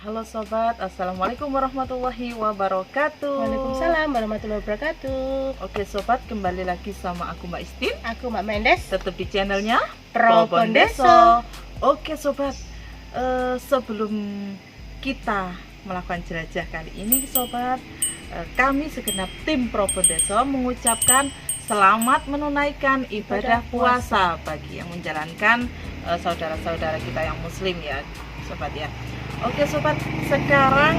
Halo sobat, assalamualaikum warahmatullahi wabarakatuh. Waalaikumsalam warahmatullahi wabarakatuh. Oke sobat, kembali lagi sama aku Mbak Istin. Aku Mbak Mendes. Tetap di channelnya Probondeso. Oke sobat, sebelum kita melakukan jelajah kali ini sobat, kami segenap tim Probondeso mengucapkan selamat menunaikan ibadah puasa bagi yang menjalankan saudara-saudara kita yang muslim ya sobat ya. Oke sobat, sekarang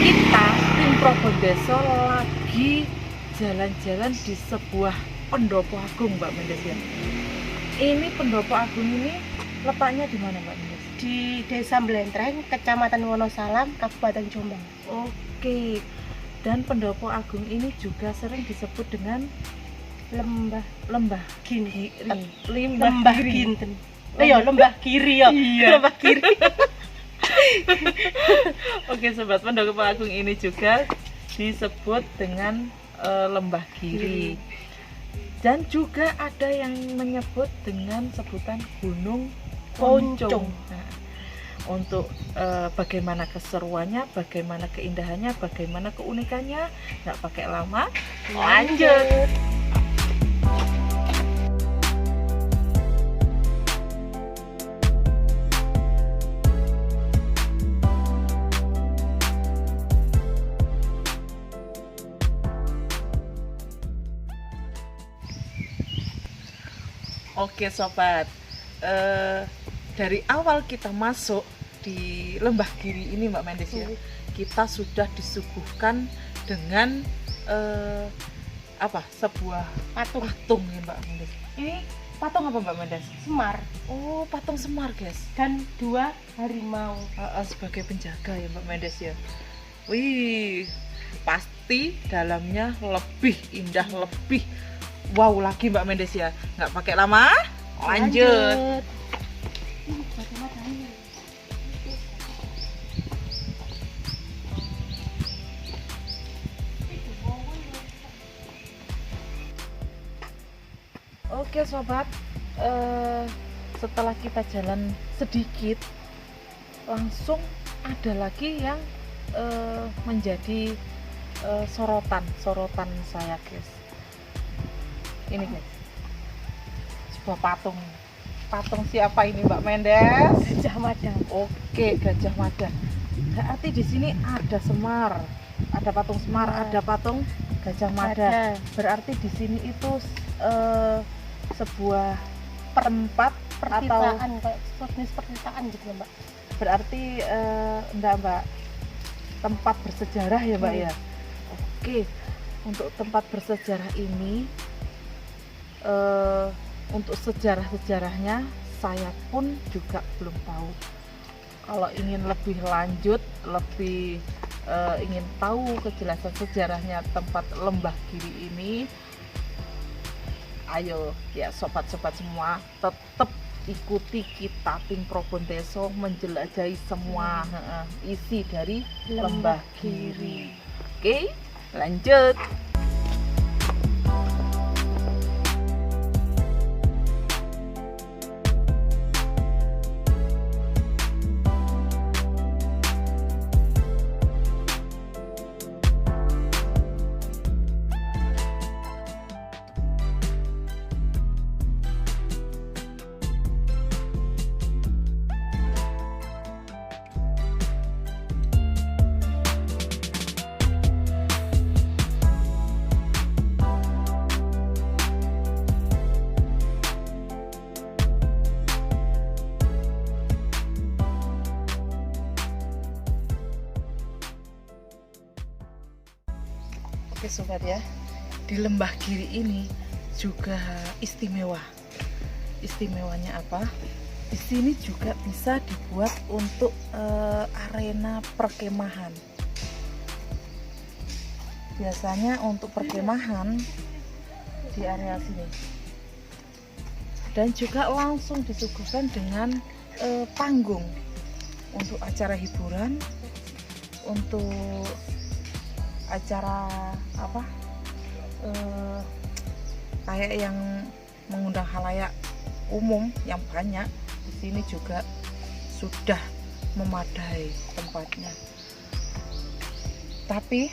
kita tim Probondeso lagi jalan-jalan di sebuah pendopo agung Mbak Mendes ya. Ini pendopo agung ini letaknya di mana Mbak Mendes? Di Desa Blentreng, Kecamatan Wonosalam, Kabupaten Jombang. Oke. Dan pendopo agung ini juga sering disebut dengan lembah Ginten. Lembah Giri. Ginten. Lembah Giri ya. Iya. Lembah Giri. Oke sobat, pendopo agung ini juga disebut dengan lembah Giri. Dan juga ada yang menyebut dengan sebutan Gunung Poncong. Nah, untuk bagaimana keseruannya, bagaimana keindahannya, bagaimana keunikannya, nggak pakai lama, lanjut. Oke sobat, dari awal kita masuk di Lembah Giri ini Mbak Mendes ya, kita sudah disuguhkan dengan sebuah patung ya Mbak Mendes. Ini patung apa Mbak Mendes? Semar. Oh, patung Semar guys. Dan 2 harimau Sebagai penjaga ya Mbak Mendes ya. Wih, pasti dalamnya lebih indah, lebih wow lagi Mbak Mendes ya. Nggak pakai lama, lanjut. Oke sobat, setelah kita jalan sedikit, langsung ada lagi yang menjadi sorotan saya guys. Ini guys, sebuah patung siapa ini Mbak Mendes? Gajah Mada. Oke, Gajah Mada. Berarti di sini ada Semar, ada patung Semar, ada patung Gajah Mada. Berarti di sini itu sebuah tempat Pertitaan, kayak jenis pertitaan gitu ya Mbak. Berarti enggak Mbak, tempat bersejarah ya Mbak ya. Oke, untuk tempat bersejarah ini, untuk sejarah-sejarahnya saya pun juga belum tahu. Kalau ingin lebih lanjut, lebih ingin tahu kejelasan sejarahnya tempat Lembah Giri ini, ayo ya sobat-sobat semua, tetap ikuti kita tim Probondeso menjelajahi semua isi dari Lembah Giri. Oke, lanjut. Oke sobat ya, di Lembah Giri ini juga istimewa. Istimewanya apa? Di sini juga bisa dibuat untuk arena perkemahan. Biasanya untuk perkemahan di area sini. Dan juga langsung disuguhkan dengan panggung untuk acara hiburan, untuk acara kayak yang mengundang khalayak umum yang banyak. Di sini juga sudah memadai tempatnya. Tapi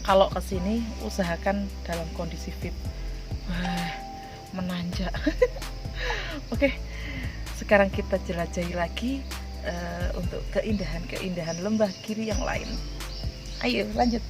kalau kesini usahakan dalam kondisi fit. Wah, menanjak. Oke, sekarang kita jelajahi lagi untuk keindahan lembah Giri yang lain. Ayo lanjut.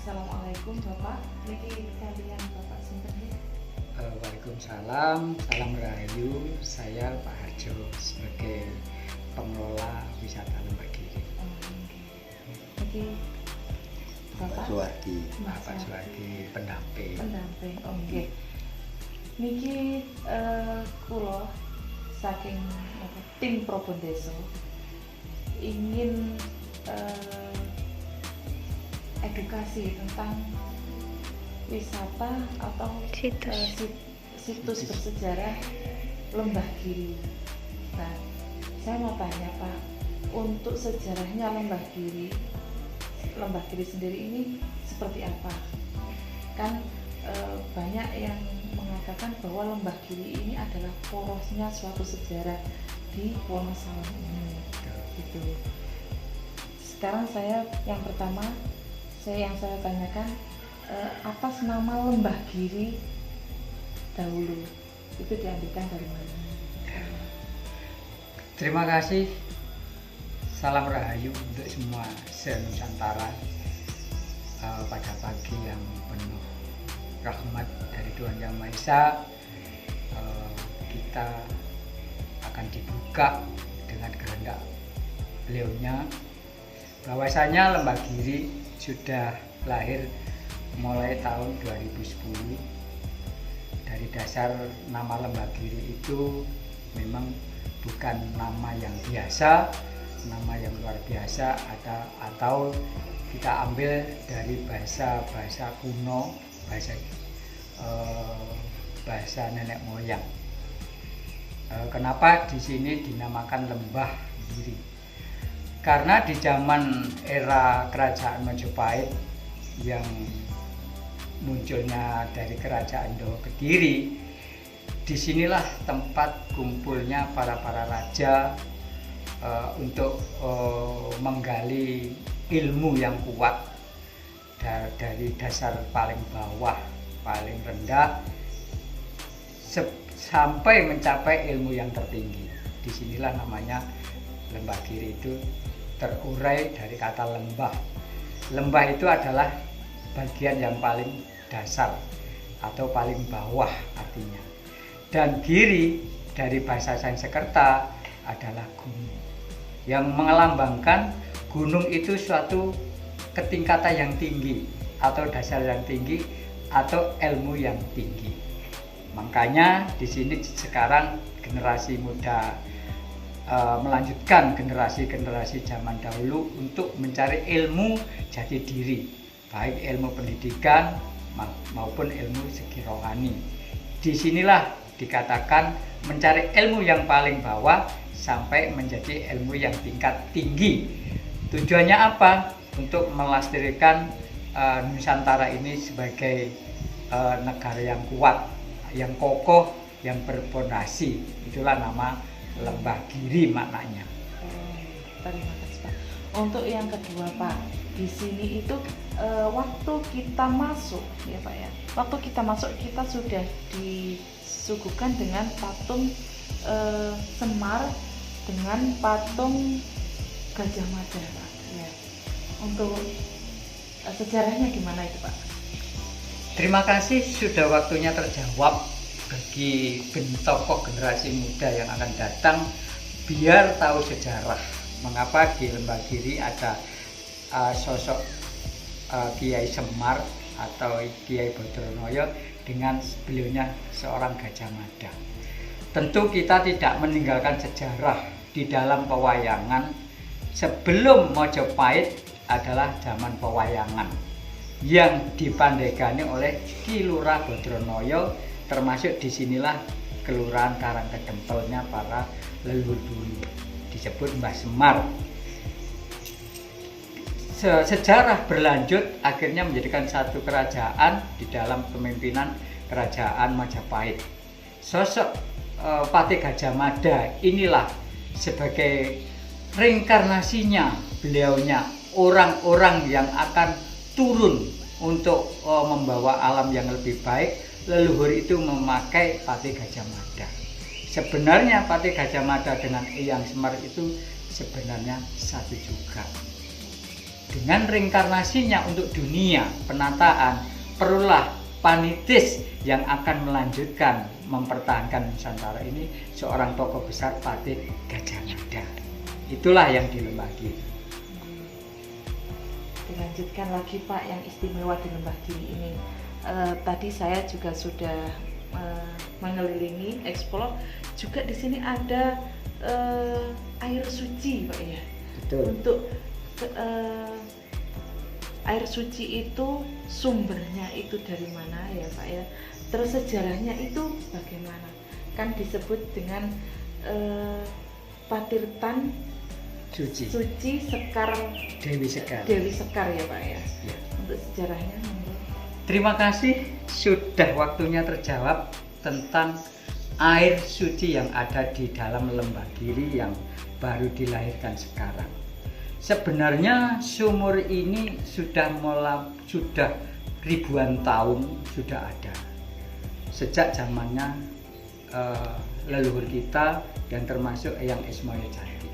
Assalamualaikum Bapak, niki kalian Bapak sinten nggih? Waalaikumsalam, salam rahayu. Saya Pak Harjo sebagai pengelola wisata Lembah Giri. Niki Bapak Suwardi pendamping. Oh niki kula saking tim Propondeso ingin edukasi tentang wisata atau situs bersejarah Lembah Giri. Nah, saya mau tanya Pak, untuk sejarahnya Lembah Giri sendiri ini seperti apa? Kan banyak yang mengatakan bahwa Lembah Giri ini adalah porosnya suatu sejarah di Wonosalam ini. Gitu. Sekarang yang pertama saya tanyakan, atas nama Lembah Giri dahulu itu diambilkan dari mana? Terima kasih. Salam rahayu untuk semua se-Nusantara pada pagi yang penuh rahmat dari Tuhan Yang Maha Esa. Kita akan dibuka dengan kehendak beliaunya bahwasanya Lembah Giri sudah lahir mulai tahun 2010. Dari dasar nama Lembah Giri itu memang bukan nama yang biasa, nama yang luar biasa, atau kita ambil dari bahasa kuno, bahasa nenek moyang. Kenapa di sini dinamakan Lembah Giri? Karena di zaman era Kerajaan Majapahit yang munculnya dari Kerajaan Doho Kediri, disinilah tempat kumpulnya para raja untuk menggali ilmu yang kuat dari dasar paling bawah, paling rendah sampai mencapai ilmu yang tertinggi. Disinilah namanya Lembah Giri itu terurai dari kata lembah. Lembah itu adalah bagian yang paling dasar atau paling bawah artinya. Dan giri dari bahasa Sanskerta adalah gunung, yang melambangkan gunung itu suatu ketingkatan yang tinggi atau dasar yang tinggi atau ilmu yang tinggi. Makanya di sini sekarang generasi muda melanjutkan generasi zaman dahulu untuk mencari ilmu jati diri, baik ilmu pendidikan maupun ilmu segi rohani. Disinilah dikatakan mencari ilmu yang paling bawah sampai menjadi ilmu yang tingkat tinggi. Tujuannya apa? Untuk melestarikan Nusantara ini sebagai negara yang kuat, yang kokoh, yang berpondasi. Itulah nama Lembah Giri maknanya. Terima kasih Pak. Untuk yang kedua Pak, di sini itu waktu kita masuk ya Pak ya. Waktu kita masuk kita sudah disuguhkan dengan patung Semar dengan patung Gajah Mada Pak. Ya. Untuk sejarahnya gimana itu Pak? Terima kasih, sudah waktunya terjawab bagi tokoh generasi muda yang akan datang biar tahu sejarah mengapa di Lembah Giri ada sosok Kiai Semar atau Kiai Bodronoyo dengan beliaunya seorang Gajah Mada. Tentu kita tidak meninggalkan sejarah di dalam pewayangan. Sebelum Majapahit adalah zaman pewayangan yang dipandegani oleh Ki Lurah Bodronoyo, termasuk disinilah kelurahan Karangkedempelnya para leluhur dulu, disebut Mbah Semar. Sejarah berlanjut akhirnya menjadikan satu kerajaan di dalam kepemimpinan Kerajaan Majapahit. Sosok Patih Gajah Mada inilah sebagai reinkarnasinya beliaunya, orang-orang yang akan turun untuk membawa alam yang lebih baik. Leluhur itu memakai Patih Gajah Mada. Sebenarnya Patih Gajah Mada dengan Eyang Semar itu sebenarnya satu juga. Dengan reinkarnasinya untuk dunia penataan, perlulah panitis yang akan melanjutkan mempertahankan Nusantara ini, seorang tokoh besar Patih Gajah Mada. Itulah yang di Lembah Giri. Dilanjutkan lagi Pak yang istimewa di Lembah Giri ini. Tadi saya juga sudah mengelilingi, eksplor. Juga di sini ada air suci, Pak ya. Betul. Untuk air suci itu sumbernya itu dari mana ya Pak ya? Terus sejarahnya itu bagaimana? Kan disebut dengan Patirtan Suci. Sekar Dewi Sekar. Dewi Sekar ya Pak ya. Ya. Untuk sejarahnya monggo. Terima kasih sudah waktunya terjawab tentang air suci yang ada di dalam Lembah Giri yang baru dilahirkan sekarang. Sebenarnya sumur ini sudah ribuan tahun sudah ada. Sejak zamannya leluhur kita yang termasuk Eyang Ismoyo Jati.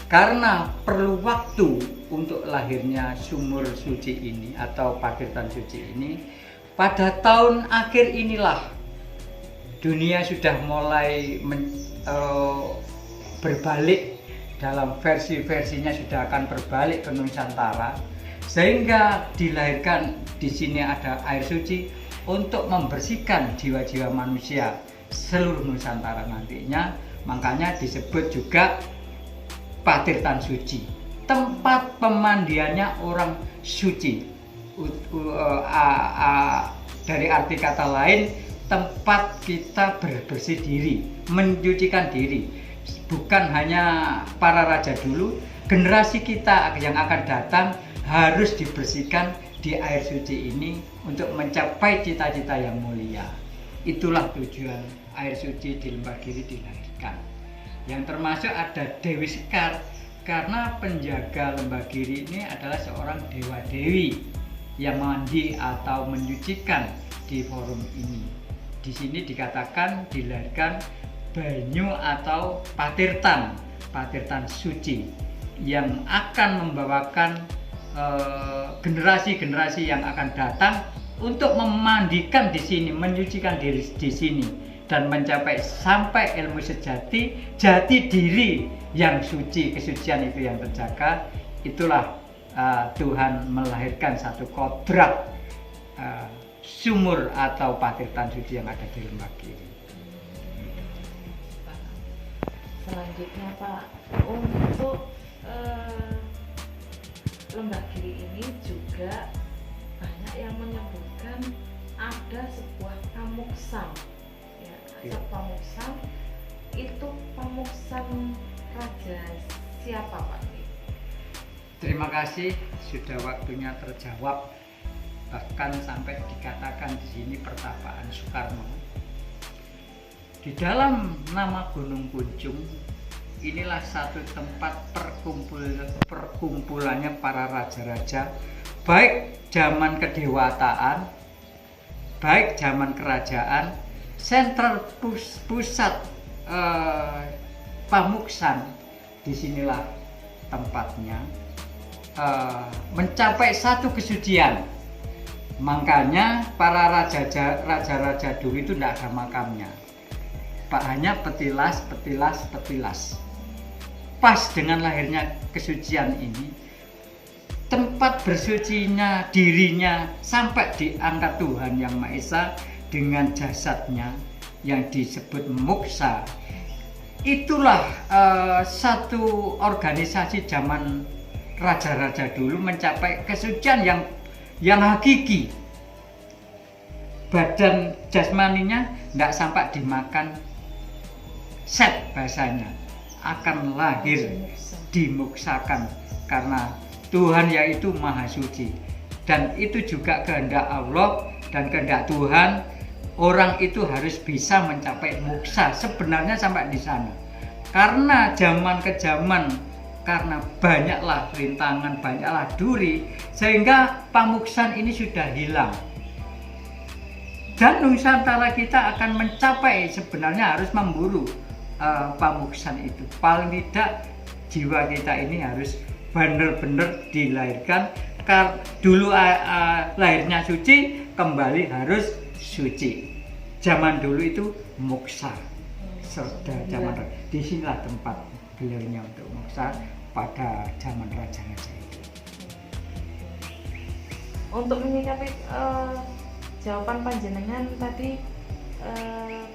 Karena perlu waktu untuk lahirnya sumur suci ini atau Patirtan suci ini, pada tahun akhir inilah dunia sudah mulai berbalik, dalam versi-versinya sudah akan berbalik ke Nusantara, sehingga dilahirkan di sini ada air suci untuk membersihkan jiwa-jiwa manusia seluruh Nusantara nantinya. Makanya disebut juga Patirtan Suci, tempat pemandiannya orang suci. Dari arti kata lain, tempat kita bersih diri, mencucikan diri. Bukan hanya para raja dulu, generasi kita yang akan datang harus dibersihkan di air suci ini untuk mencapai cita-cita yang mulia. Itulah tujuan air suci di Lembah Giri dilahirkan. Yang termasuk ada Dewi Sekar, karena penjaga Lembah Giri ini adalah seorang dewa-dewi yang mandi atau menyucikan di forum ini. Di sini dikatakan dilahirkan banyu atau Patirtan suci yang akan membawakan generasi-generasi yang akan datang untuk memandikan di sini, menyucikan diri di sini, dan mencapai sampai ilmu sejati, jati diri yang suci, kesucian itu yang terjaga. Itulah Tuhan melahirkan satu kodrat sumur atau Patirtan suci yang ada di Lembah Giri. Selanjutnya Pak, untuk Lembah Giri ini juga banyak yang menyebutkan ada sebuah pamuksang. Ya, pamuksang itu pamuksang raja siapa Pak? Terima kasih sudah waktunya terjawab, bahkan sampai dikatakan di sini pertapaan Soekarno. Di dalam nama Gunung Puncung, inilah satu tempat perkumpulannya para raja-raja, baik zaman kedewataan, baik zaman kerajaan. Sentral pusat pamuksang, disinilah tempatnya mencapai satu kesucian. Makanya para raja-raja dulu itu tidak ada makamnya, hanya petilas. Pas dengan lahirnya kesucian ini, tempat bersucinya dirinya sampai diangkat Tuhan Yang Maha Esa dengan jasadnya yang disebut moksa. Itulah satu organisasi zaman raja-raja dulu mencapai kesucian yang hakiki. Badan jasmaninya tidak sampai dimakan set, bahasanya akan lahir dimuksakan karena Tuhan yaitu Maha Suci. Dan itu juga kehendak Allah dan kehendak Tuhan. Orang itu harus bisa mencapai moksa sebenarnya sampai di sana. Karena zaman ke zaman, karena banyaklah rintangan, banyaklah duri, sehingga pamuksan ini sudah hilang. Dan Nusantara kita akan mencapai, sebenarnya harus memburu pamuksan itu. Paling tidak jiwa kita ini harus benar-benar dilahirkan. Dulu lahirnya suci, kembali harus suci. Zaman dulu itu moksa. Sudah zaman disinilah tempat beliaunya untuk moksa pada zaman raja-raja itu. Untuk menyikapi jawaban panjenengan tadi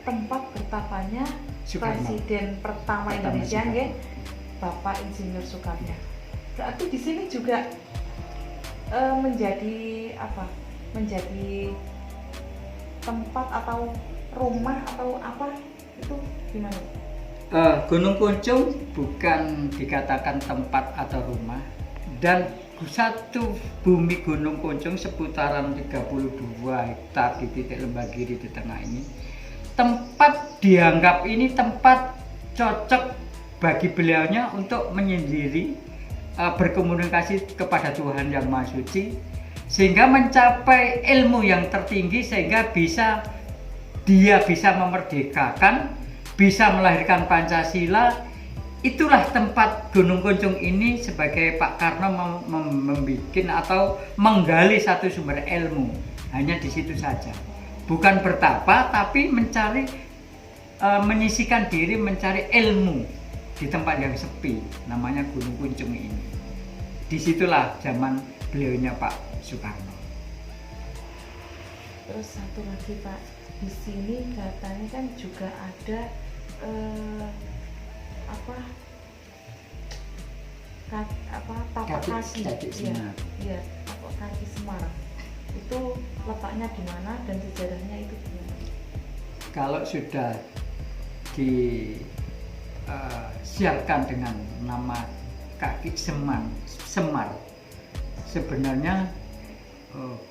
tempat bertapanya Soekarno. Presiden pertama Indonesia, nggih, Bapak Insinyur Soekarno. Berarti di sini juga menjadi apa? Menjadi tempat atau rumah atau apa itu gimana? Gunung Kunjung bukan dikatakan tempat atau rumah, dan satu bumi Gunung Kunjung seputaran 32 hektar di titik Lembagiri di tengah ini, tempat dianggap ini tempat cocok bagi beliaunya untuk menyendiri, berkomunikasi kepada Tuhan Yang Maha Suci, sehingga mencapai ilmu yang tertinggi, sehingga dia bisa memerdekakan, bisa melahirkan Pancasila. Itulah tempat Gunung Kunjung ini sebagai Pak Karno membuat atau menggali satu sumber ilmu. Hanya di situ saja. Bukan bertapa, tapi mencari, menyisikan diri mencari ilmu di tempat yang sepi, namanya Gunung Kunjung ini. Disitulah zaman beliaunya Pak Soekarno. Terus satu lagi Pak, di sini katanya kan juga ada tapak kaki, ya, tapak kaki Semar. Itu letaknya di mana dan sejarahnya itu gimana? Kalau sudah disiarkan dengan nama kaki Semar, sebenarnya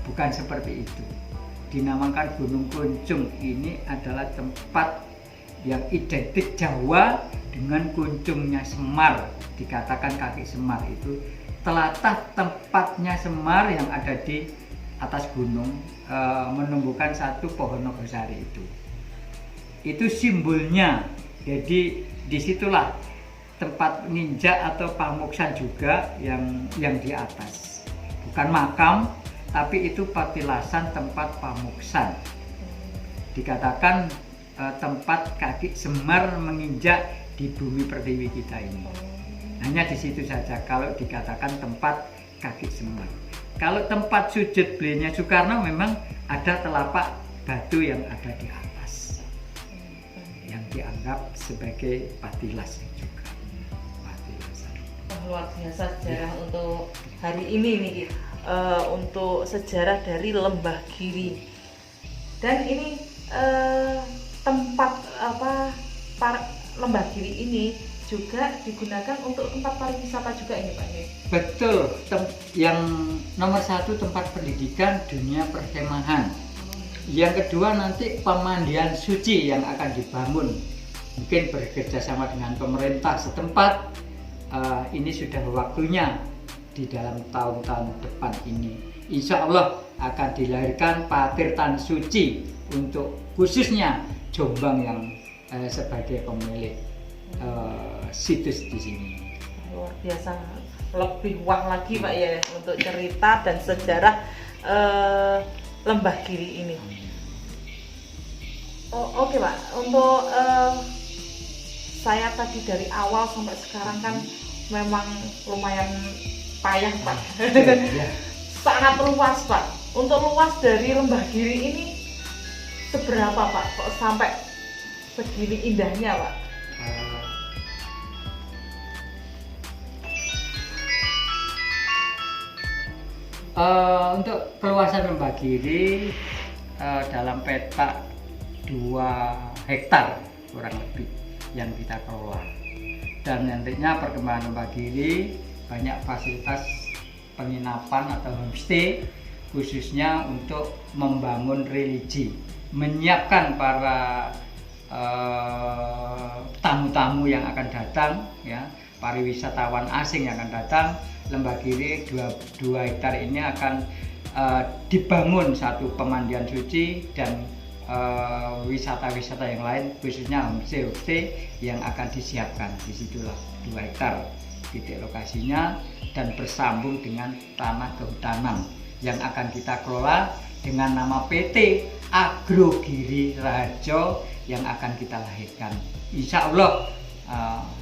bukan seperti itu. Dinamakan Gunung Kunjung ini adalah tempat yang identik Jawa dengan kunjungnya Semar, dikatakan kaki Semar. Itu telatah tempatnya Semar yang ada di atas gunung, menumbuhkan satu pohon nogosari itu simbolnya. Jadi disitulah tempat nginjak atau pamuksan juga yang di atas, bukan makam, tapi itu patilasan, tempat pamuksan. Dikatakan tempat kaki Semar menginjak di bumi pertiwi kita ini. Hanya di situ saja kalau dikatakan tempat kaki Semar. Kalau tempat sujud beliaunya Soekarno memang ada telapak batu yang ada di atas, yang dianggap sebagai patilas juga. Patilasan. Luar biasa sejarah untuk hari ini nih, untuk sejarah dari Lembah Giri. Dan ini tempat Lembah Giri ini juga digunakan untuk tempat pariwisata juga ini Pak. Betul, yang nomor satu tempat pendidikan, dunia perkemahan. Yang kedua nanti pemandian suci yang akan dibangun, mungkin bekerja sama dengan pemerintah setempat. Ini sudah waktunya di dalam tahun-tahun depan ini. Insya Allah akan dilahirkan Patirtan Suci untuk khususnya Jombang yang sebagai pemilik situs di sini. Luar biasa, lebih wah lagi Pak ya untuk cerita dan sejarah Lembah Giri ini. Oke Pak, untuk saya tadi dari awal sampai sekarang kan memang lumayan payah Pak. Ya. Sangat luas Pak. Untuk luas dari Lembah Giri ini seberapa Pak? Kok sampai segini indahnya Pak? Untuk keluasan Lembah Giri dalam peta 2 hektar kurang lebih yang kita kelola. Dan nantinya perkembangan Lembah Giri banyak fasilitas penginapan atau homestay, khususnya untuk membangun religi, menyiapkan para tamu-tamu yang akan datang, ya, pariwisatawan asing yang akan datang. Lembah Giri 2 hektar ini akan dibangun satu pemandian suci dan wisata-wisata yang lain, khususnya homestay yang akan disiapkan. Disitulah 2 hektar titik lokasinya dan bersambung dengan tanah kehutanan yang akan kita kelola dengan nama PT Agro Giri Raharjo yang akan kita lahirkan. Insya Allah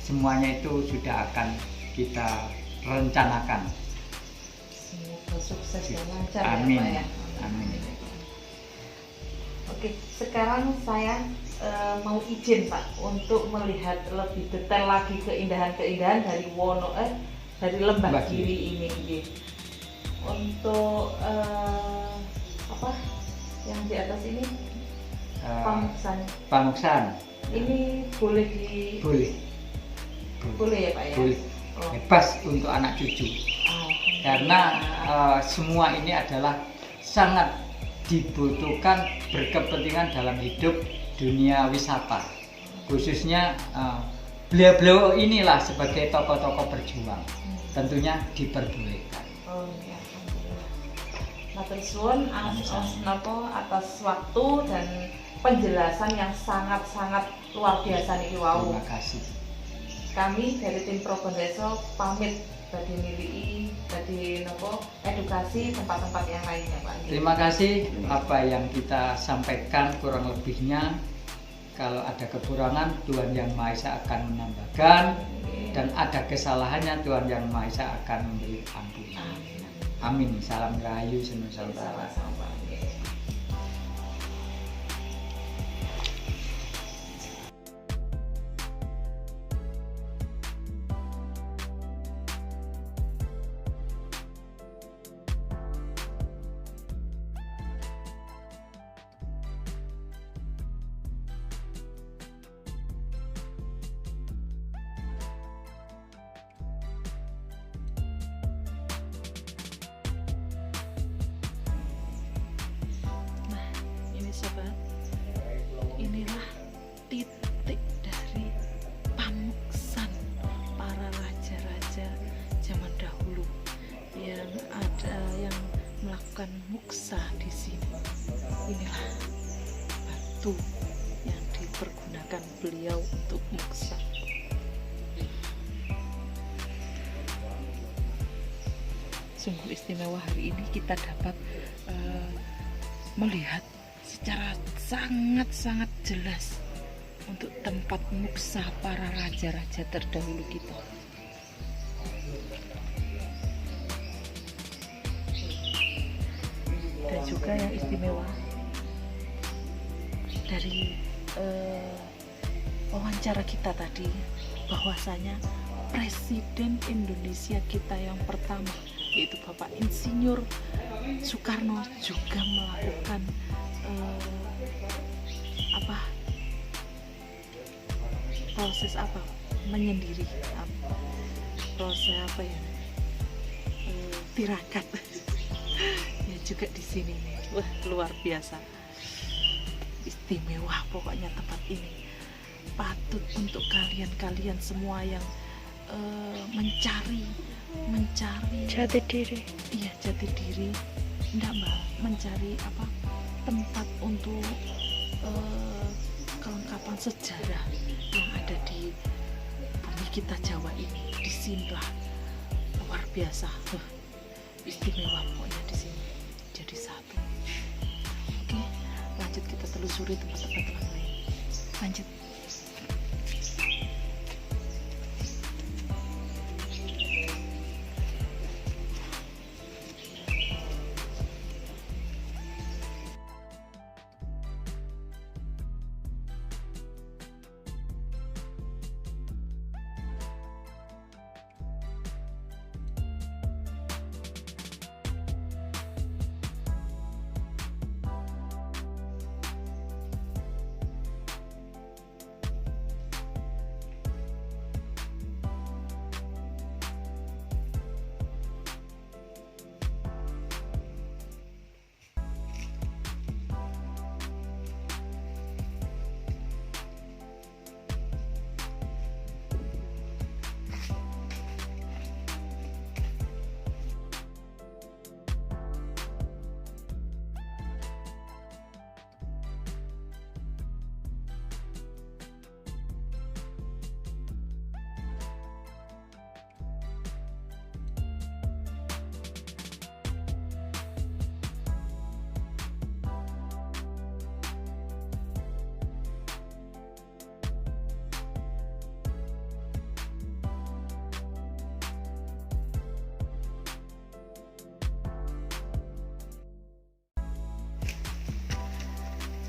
semuanya itu sudah akan kita rencanakan. Semoga sukses dan lancar. Amin. Ya, Pak ya. Amin. Oke Oke, sekarang saya mau izin Pak untuk melihat lebih detail lagi keindahan-keindahan dari dari Lembah Lembah Giri ini. Nggih. Untuk apa yang di atas ini pamuksan. Pamuksan. Ini boleh boleh ya Pak ya? Boleh. Oh. Bebas untuk anak cucu. Karena semua ini adalah sangat dibutuhkan, berkepentingan dalam hidup dunia wisata, khususnya beliau-beliau inilah sebagai tokoh-tokoh berjuang tentunya diperbolehkan. Oh ya, alhamdulillah. Matur suwun atas waktu dan penjelasan yang sangat-sangat luar biasa niki wau. Terima kasih. Kami dari tim Propondeso pamit tadi nilai tadi edukasi tempat-tempat yang lainnya Pak. Terima kasih. Apa yang kita sampaikan kurang lebihnya, kalau ada kekurangan Tuhan Yang Maha Esa akan menambahkan, dan ada kesalahannya Tuhan Yang Maha Esa akan memberi ampunan. Amin. Salam Rahayu Senusantara. Sama-sama. Sobat, inilah titik dari pamuksan para raja-raja zaman dahulu yang melakukan muksa di sini. Inilah batu yang dipergunakan beliau untuk muksa. Sungguh istimewa hari ini kita dapat melihat secara sangat-sangat jelas untuk tempat muksa para raja-raja terdahulu kita. Dan juga yang istimewa dari wawancara kita tadi, bahwasanya Presiden Indonesia kita yang pertama, yaitu Bapak Insinyur Soekarno, juga melakukan proses menyendiri, proses tirakat ya juga di sini. Wah, luar biasa, istimewa pokoknya tempat ini. Patut untuk kalian semua yang mencari jati diri. Iya, jati diri. Enggak Mbak, mencari tempat untuk kelengkapan sejarah yang ada di bumi kita Jawa ini. Di sinilah luar biasa, istimewa pokoknya di sini. Jadi satu. Oke, lanjut kita telusuri tempat-tempat yang lain. Lanjut.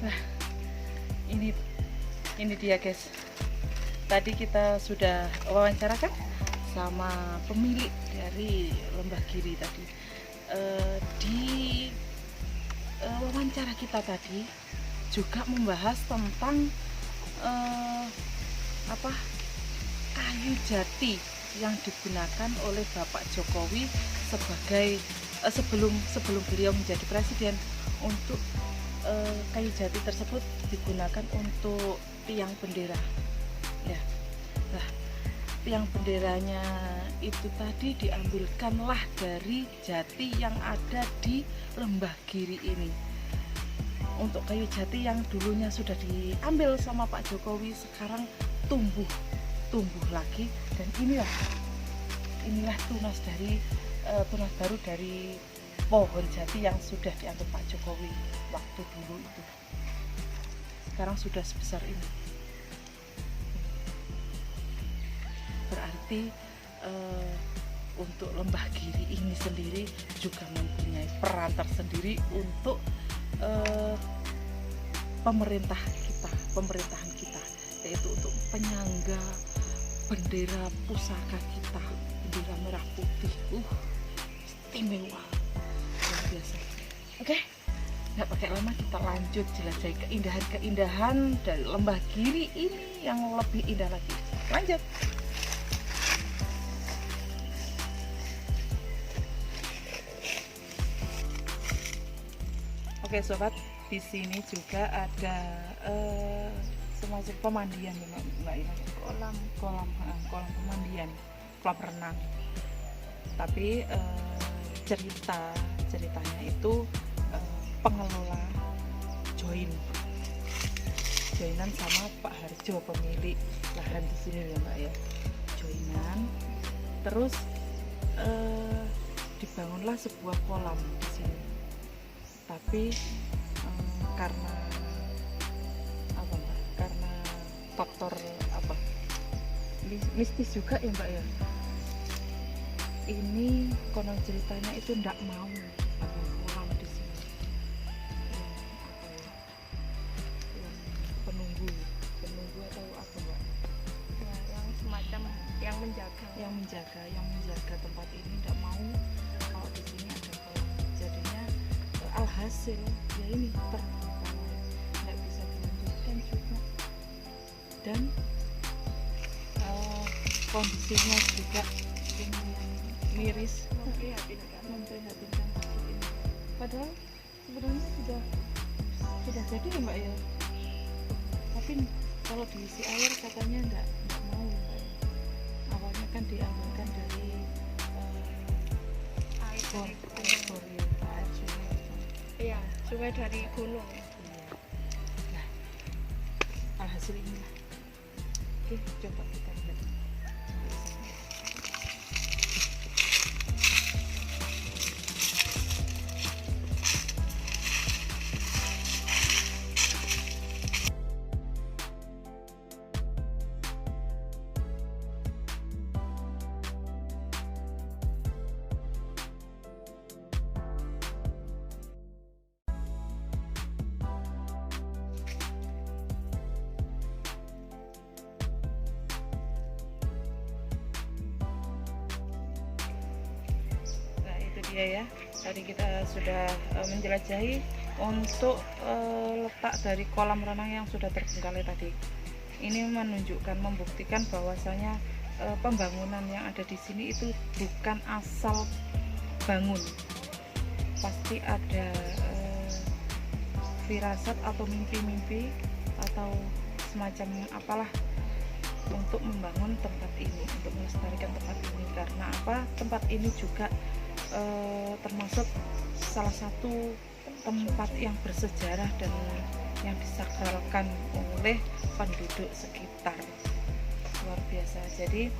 Nah, ini dia guys. Tadi kita sudah wawancara kan sama pemilik dari Lembah Giri tadi. Di wawancara kita tadi juga membahas tentang kayu jati yang digunakan oleh Bapak Jokowi sebagai sebelum beliau menjadi presiden. Untuk kayu jati tersebut digunakan untuk tiang bendera ya. Nah, tiang benderanya itu tadi diambilkanlah dari jati yang ada di Lembah Giri ini. Untuk kayu jati yang dulunya sudah diambil sama Pak Jokowi sekarang tumbuh lagi, dan inilah tunas baru dari pohon jati yang sudah diambil Pak Jokowi waktu dulu itu. Sekarang sudah sebesar ini. Berarti untuk Lembah Giri ini sendiri juga mempunyai peran tersendiri untuk pemerintahan kita, yaitu untuk penyangga bendera pusaka kita, bendera merah putih. Istimewa, luar biasa. Oke, nggak pakai lama, kita lanjut jelajahi keindahan dari Lembah Giri ini yang lebih indah lagi. Lanjut. Oke sobat, di sini juga ada semacam pemandian ya Mbak Ina. Kolam pemandian, kolam renang. Tapi ceritanya itu pengelola joinan sama Pak Harjo, pemilik lahan di sini ya Mbak ya. Joinan, terus dibangunlah sebuah kolam di sini. Tapi karena faktor mistis juga ya Mbak ya, ini konon ceritanya itu ndak mau bangun kolam di sini. Penunggu atau apa Mbak Ya, yang semacam yang menjaga tempat ini ndak mau kalau di sini ada kolam. Jadinya alhasil ya ini terbuka, nggak bisa dilanjutkan juga, dan kondisinya juga ini miris, memprihatinkan seperti ini. Padahal sebenarnya sudah jadi ya Mbak ya, tapi kalau diisi air katanya nggak mau ya Mbak ya. Awalnya kan diambilkan dari air dari bor ya, air sungai. Iya, sungai dari gunung. Nah, alhasil inilah. Oke, coba kita lihat. Ya, tadi kita sudah menjelajahi untuk letak dari kolam renang yang sudah terbengkalai tadi. Ini menunjukkan, membuktikan bahwasanya pembangunan yang ada di sini itu bukan asal bangun, pasti ada firasat atau mimpi-mimpi atau semacam apalah untuk membangun tempat ini, untuk melestarikan tempat ini. Karena apa? Tempat ini juga termasuk salah satu tempat yang bersejarah dan yang disakralkan oleh penduduk sekitar. Luar biasa. Jadi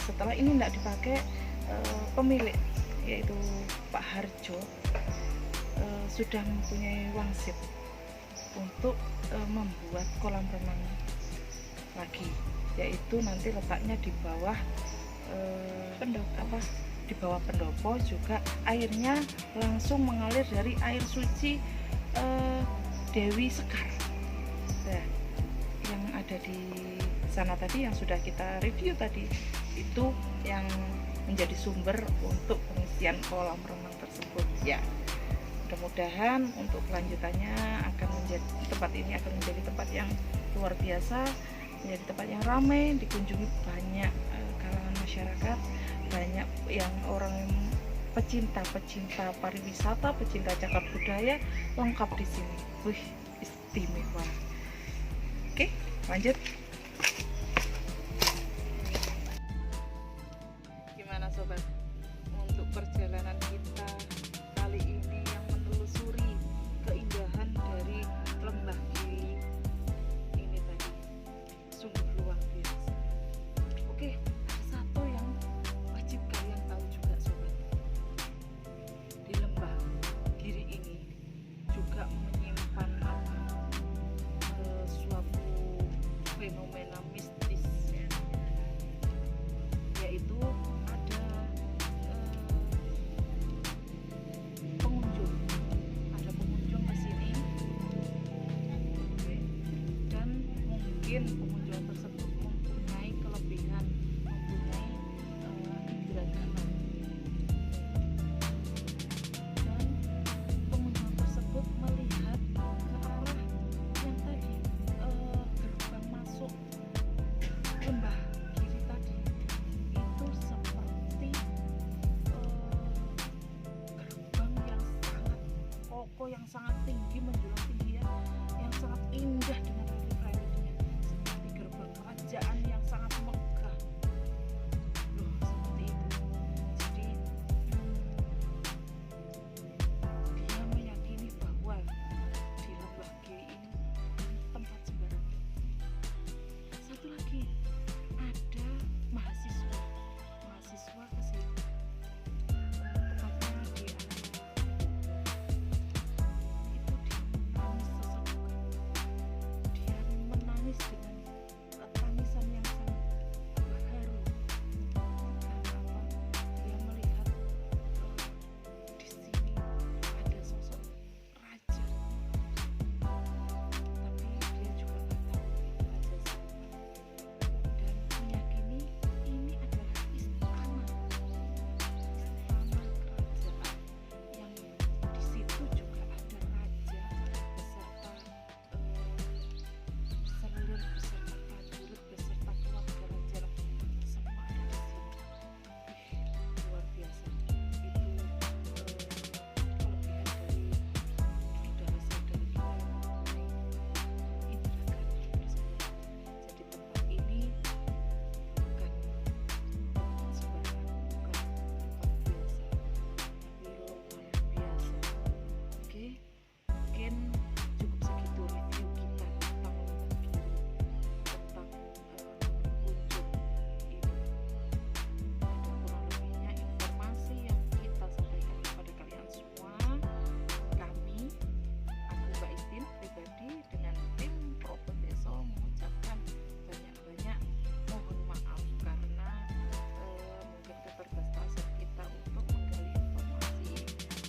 setelah ini tidak dipakai, pemilik yaitu Pak Harjo sudah mempunyai wangsit untuk membuat kolam renang lagi, yaitu nanti letaknya di bawah di bawah pendopo. Juga airnya langsung mengalir dari air suci Dewi Sekar. Nah, yang ada di sana tadi yang sudah kita review tadi itu yang menjadi sumber untuk pengisian kolam renang tersebut ya. Mudah-mudahan untuk kelanjutannya akan menjadi tempat ini akan menjadi tempat yang luar biasa, menjadi tempat yang ramai, dikunjungi banyak kalangan masyarakat, banyak yang orang pecinta pariwisata, pecinta cagar budaya lengkap di sini. Wih, istimewa. Oke, lanjut. Gimana sobat? Untuk perjalanan kita kali ini yang menelusuri keindahan dari Lembah Gili ini tadi sungguh luar biasa. Oke, ada satu yang wajib kalian tahu juga sobat. Di Lembah Gili ini juga menyimpan suatu fenomena mistis, yaitu ada pengunjung ke sini, dan mungkin pengunjung tersebut mempunyai kelebihan, mempunyai indera keenam, dan pengunjung tersebut melihat ke arah yang tadi gerbang masuk Lembah Gili tadi itu seperti gerbang yang sangat kokoh, yang sangat tinggi, menjulang tinggi ya, yang sangat indah dengan relief-reliefnya, seperti gerbang kerajaan yang sangat megah loh, seperti itu. Jadi dia meyakini bahwa di Lembah Gili ini tempat sembarangan. Satu lagi, ada mahasiswa ke sini, tempatnya di area itu. Dia menangis sesegukan, dia menangis dengan tangisan yang sangat haru. Karena apa? Dia melihat di sini ada sosok raja, tapi dia juga nggak tahu raja siapa, dan meyakini ini adalah istana kerajaan, yang di situ juga ada raja beserta seluruh beserta prajurit beserta keluarga raja, semua ada di sini. Luar biasa. Itu kelebihan dari saudara-saudara kita yang mempunyai indera keenam tersebut. Jadi tempat ini bukan tempat sembarangan, bukan tempat biasa, tapi luar biasa. Oke, mungkin cukup segitu review kita tentang Lembah Gili, tentang kunjung ini. Ada kurang lebihnya informasi yang kita sampaikan kepada kalian semua. Aku Mbak Istin pribadi dengan tim Proben Deso mengucapkan banyak-banyak mohon maaf karena mungkin keterbatasan kita untuk menggali informasi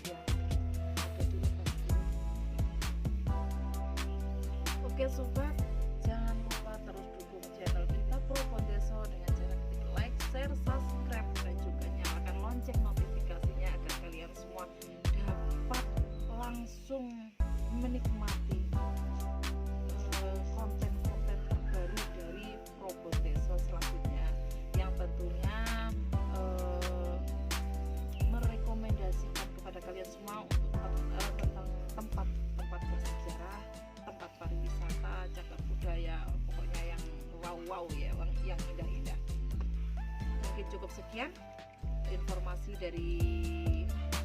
yang ada di Lembah Gili. Oke sobat, jangan lupa terus dukung channel kita Proben Deso dengan cara ketik like, share, subscribe, dan juga nyalakan lonceng notifikasinya agar kalian semua dapat langsung menikmati konten-konten terbaru dari Proben Deso selanjutnya, yang tentunya merekomendasikan kepada kalian semua untuk tentang tempat-tempat bersejarah, tempat pariwisata, cagar budaya, pokoknya yang wow ya, yang indah-indah. Mungkin cukup sekian informasi dari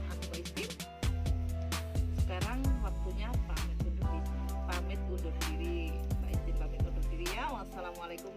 aku Mbak Istin. Sekarang waktunya pamit undur diri. Mbak Istin pamit undur diri ya. Wassalamualaikum